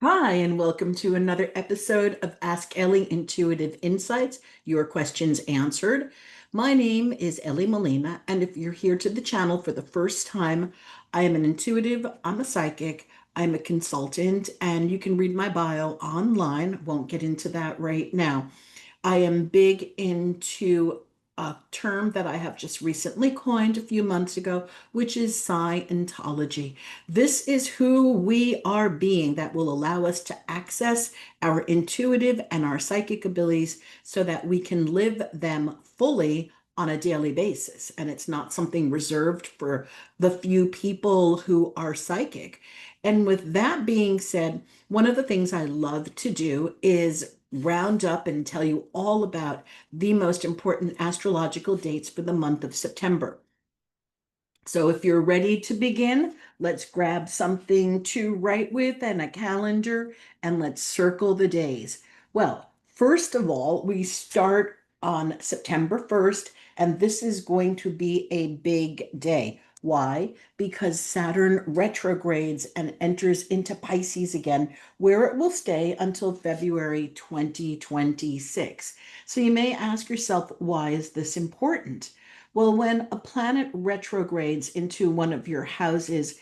Hi, and welcome to another episode of Ask Ellie Intuitive Insights, your questions answered. My name is Ellie Molina, and if you're here to the channel for the first time, I am an intuitive, I'm a psychic, I'm a consultant, and you can read my bio online. Won't get into that right now. I am big into a term that I have just recently coined a few months ago, which is psi-ontology. This is who we are being that will allow us to access our intuitive and our psychic abilities so that we can live them fully on a daily basis. And it's not something reserved for the few people who are psychic. And with that being said, one of the things I love to do is round up and tell you all about the most important astrological dates for the month of September. So if you're ready to begin, let's grab something to write with and a calendar and let's circle the days. Well, first of all, we start on September 1st, and this is going to be a big day. Why? Because Saturn retrogrades and enters into Pisces again, where it will stay until February 2026. So you may ask yourself, why is this important? Well, when a planet retrogrades into one of your houses,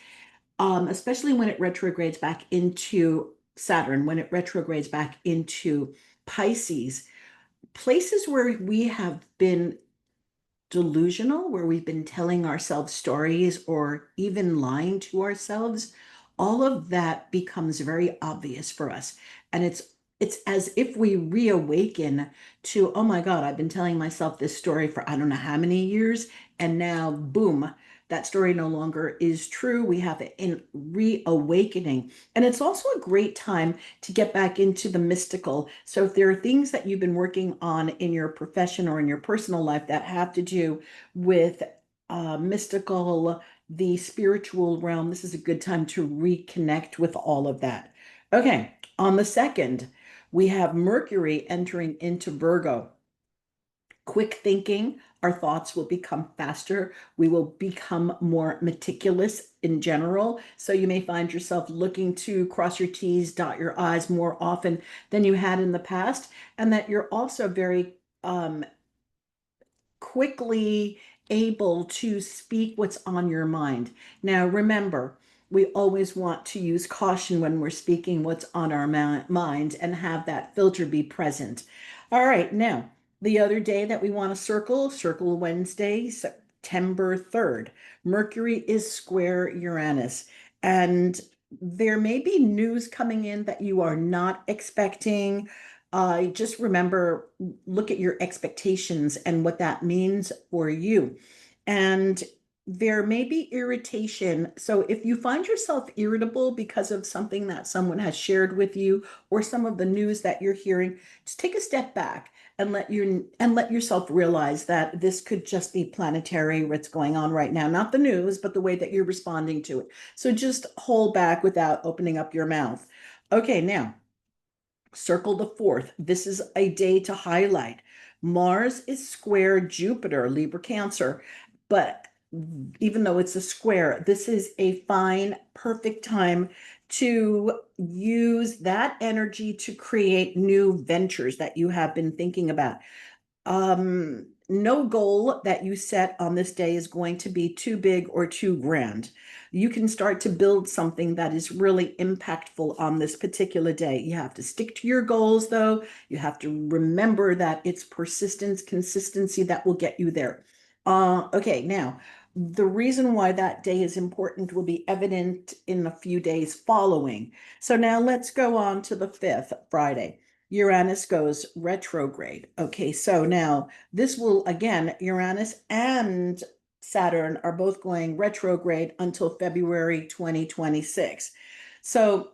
especially when it retrogrades back into Saturn, when it retrogrades back into Pisces, places where we have been delusional, where we've been telling ourselves stories or even lying to ourselves, all of that becomes very obvious for us. And it's as if we reawaken to, oh my God, I've been telling myself this story for I don't know how many years, and now boom, that story no longer is true. We have a reawakening. And it's also a great time to get back into the mystical. So if there are things that you've been working on in your profession or in your personal life that have to do with mystical, the spiritual realm, this is a good time to reconnect with all of that. Okay, on the second, we have Mercury entering into Virgo. Quick thinking, our thoughts will become faster. We will become more meticulous in general. So you may find yourself looking to cross your T's, dot your I's more often than you had in the past, and that you're also very quickly able to speak what's on your mind. Now, remember, we always want to use caution when we're speaking what's on our mind and have that filter be present. All right, now, the other day that we want to circle Wednesday, September 3rd. Mercury is square Uranus, and there may be news coming in that you are not expecting. Just remember, look at your expectations and what that means for you. And there may be irritation. So if you find yourself irritable because of something that someone has shared with you or some of the news that you're hearing, just take a step back and let yourself realize that this could just be planetary, what's going on right now, not the news, but the way that you're responding to it. So just hold back without opening up your mouth. Okay, now circle the 4th. This is a day to highlight. Mars is square Jupiter, Libra, Cancer. But even though it's a square, this is a fine, perfect time to use that energy to create new ventures that you have been thinking about. No goal that you set on this day is going to be too big or too grand. You can start to build something that is really impactful on this particular day. You have to stick to your goals, though. You have to remember that it's persistence, consistency that will get you there. Okay, now, the reason why that day is important will be evident in a few days following. So now let's go on to the 5th, Friday. Uranus goes retrograde. Okay, so now this will, again, Uranus and Saturn are both going retrograde until February 2026. So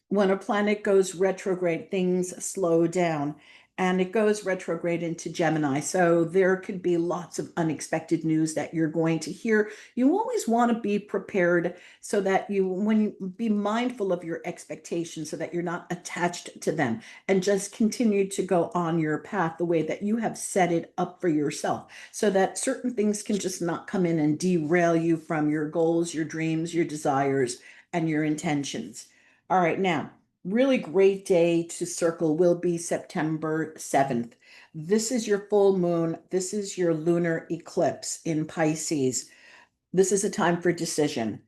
when a planet goes retrograde, things slow down and it goes retrograde into Gemini. So there could be lots of unexpected news that you're going to hear. You always want to be prepared so that when you be mindful of your expectations so that you're not attached to them and just continue to go on your path the way that you have set it up for yourself so that certain things can just not come in and derail you from your goals, your dreams, your desires, and your intentions. All right, now, really great day to circle will be September 7th. This is your full moon. This is your lunar eclipse in Pisces. This is a time for decision.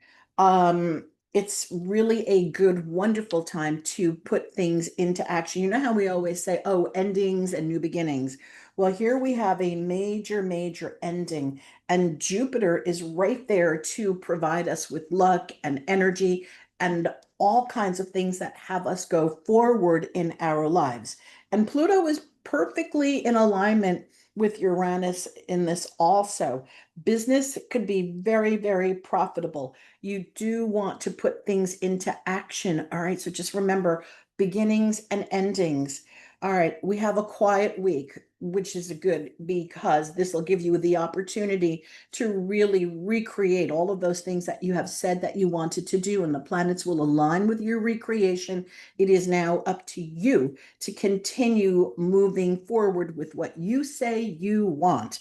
It's really a good, wonderful time to put things into action. You know how we always say, oh, endings and new beginnings. Well, here we have a major, major ending, and Jupiter is right there to provide us with luck and energy and all kinds of things that have us go forward in our lives. And Pluto is perfectly in alignment with Uranus in this also. Business could be very, very profitable. You do want to put things into action. All right. So just remember beginnings and endings. All right. We have a quiet week, which is good because this will give you the opportunity to really recreate all of those things that you have said that you wanted to do, and the planets will align with your recreation. It is now up to you to continue moving forward with what you say you want.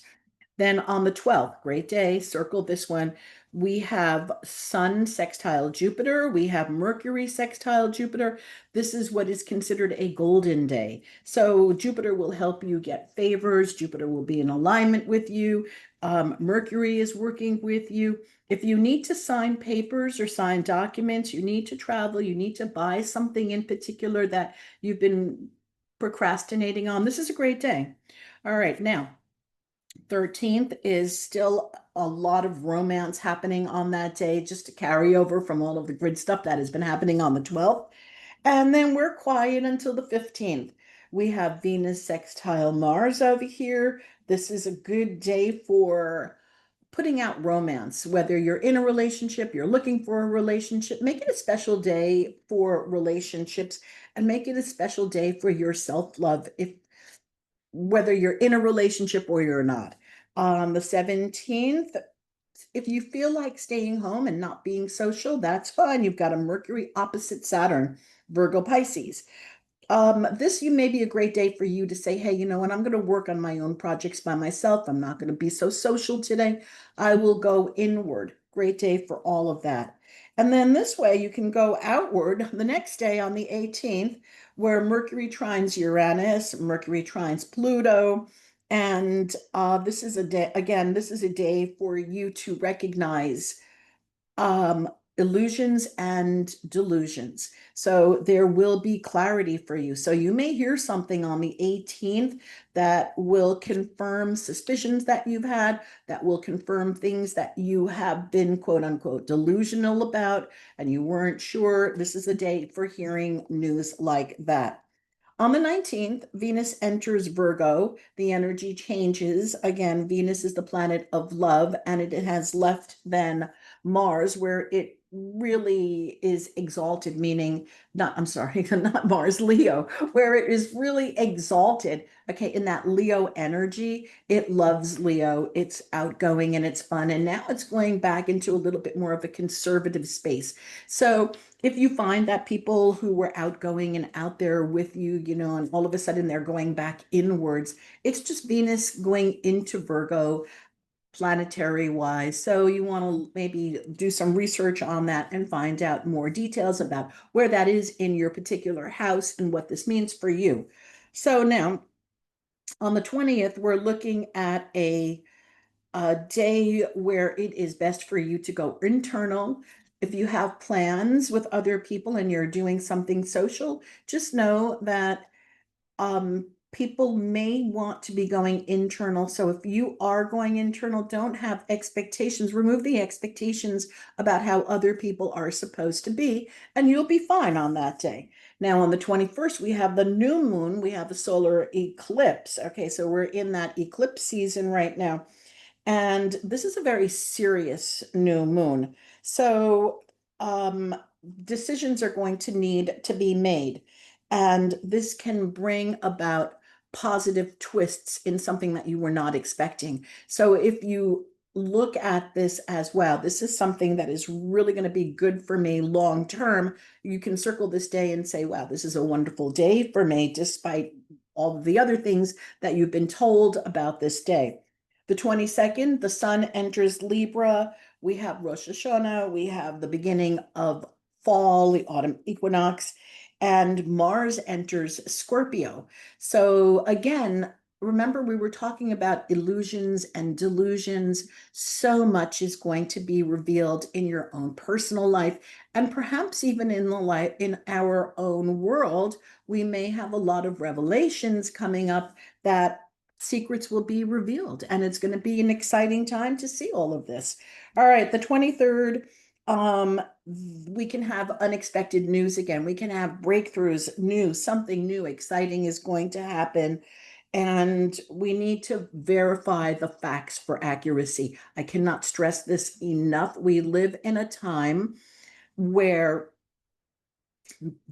Then on the 12th, great day, circle this one. We have Sun sextile Jupiter. We have Mercury sextile Jupiter. This is what is considered a golden day. So Jupiter will help you get favors. Jupiter will be in alignment with you. Mercury is working with you. If you need to sign papers or sign documents, you need to travel, you need to buy something in particular that you've been procrastinating on, this is a great day. All right, now 13th is still a lot of romance happening on that day, just to carry over from all of the grid stuff that has been happening on the 12th. And then we're quiet until the 15th. We have Venus sextile Mars over here. This is a good day for putting out romance, whether you're in a relationship, you're looking for a relationship, make it a special day for relationships and make it a special day for your self-love, if whether you're in a relationship or you're not. On the 17th, if you feel like staying home and not being social, that's fine. You've got a Mercury opposite Saturn, Virgo Pisces. This you may be a great day for you to say, hey, you know what, I'm going to work on my own projects by myself. I'm not going to be so social today. I will go inward. Great day for all of that. And then this way you can go outward the next day on the 18th, where Mercury trines Uranus, Mercury trines Pluto. And this is a day, again, this is a day for you to recognize um, illusions and delusions. So there will be clarity for you. So you may hear something on the 18th that will confirm suspicions that you've had, that will confirm things that you have been quote unquote delusional about, and you weren't sure. This is a day for hearing news like that. On the 19th, Venus enters Virgo. The energy changes. Again, Venus is the planet of love, and it has left then Mars, where it really is exalted, meaning not, I'm sorry, not Mars, Leo, where it is really exalted. Okay, in that Leo energy, it loves Leo, it's outgoing and it's fun. And now it's going back into a little bit more of a conservative space. So if you find that people who were outgoing and out there with you, you know, and all of a sudden they're going back inwards, it's just Venus going into Virgo planetary wise. So you want to maybe do some research on that and find out more details about where that is in your particular house and what this means for you. So now on the 20th, we're looking at a day where it is best for you to go internal. If you have plans with other people and you're doing something social, just know that people may want to be going internal. So if you are going internal, don't have expectations. Remove the expectations about how other people are supposed to be, and you'll be fine on that day. Now, on the 21st, we have the new moon, we have a solar eclipse. Okay, so we're in that eclipse season right now. And this is a very serious new moon. So decisions are going to need to be made. And this can bring about positive twists in something that you were not expecting. So if you look at this as, wow, this is something that is really going to be good for me long term, you can circle this day and say, wow, this is a wonderful day for me, despite all of the other things that you've been told about this day. The 22nd, the sun enters Libra. We have Rosh Hashanah. We have the beginning of fall, the autumn equinox, and Mars enters Scorpio. So again, remember we were talking about illusions and delusions. So much is going to be revealed in your own personal life, and perhaps even in the life in our own world. We may have a lot of revelations coming up that secrets will be revealed, and it's going to be an exciting time to see all of this. All right, the 23rd, we can have unexpected news again. We can have breakthroughs, news, something new, exciting is going to happen. And we need to verify the facts for accuracy. I cannot stress this enough. We live in a time where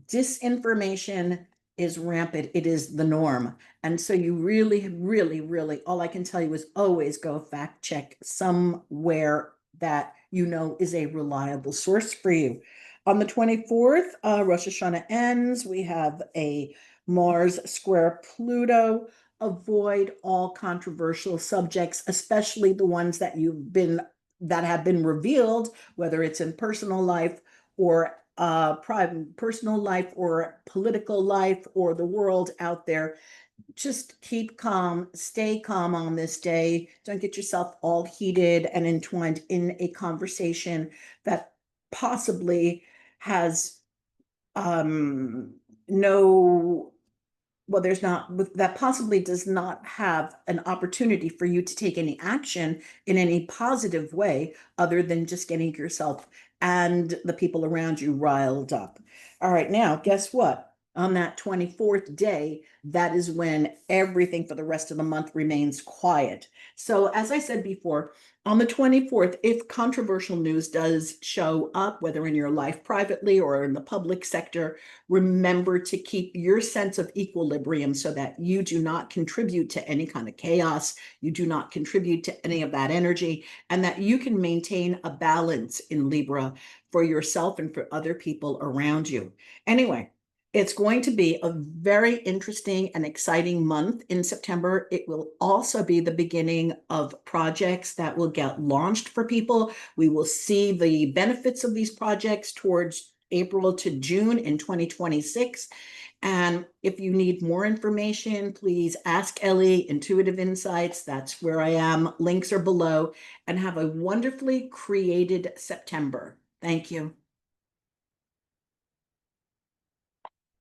disinformation is rampant. It is the norm. And so you really, really, really, all I can tell you is always go fact check somewhere that you know is a reliable source for you. On the 24th, Rosh Hashanah ends. We have a Mars square Pluto. Avoid all controversial subjects, especially the ones that have been revealed, whether it's in personal life or private personal life or political life or the world out there. Just keep calm, stay calm on this day. Don't get yourself all heated and entwined in a conversation that possibly has no well, there's not, that possibly does not have an opportunity for you to take any action in any positive way other than just getting yourself and the people around you riled up. All right, now, guess what? On that 24th day, that is when everything for the rest of the month remains quiet. So, as I said before, on the 24th, if controversial news does show up, whether in your life privately or in the public sector, remember to keep your sense of equilibrium so that you do not contribute to any kind of chaos, you do not contribute to any of that energy, and that you can maintain a balance in Libra for yourself and for other people around you. Anyway, it's going to be a very interesting and exciting month in September. It will also be the beginning of projects that will get launched for people. We will see the benefits of these projects towards April to June in 2026. And if you need more information, please ask Ellie, Intuitive Insights. That's where I am. Links are below. And have a wonderfully created September. Thank you.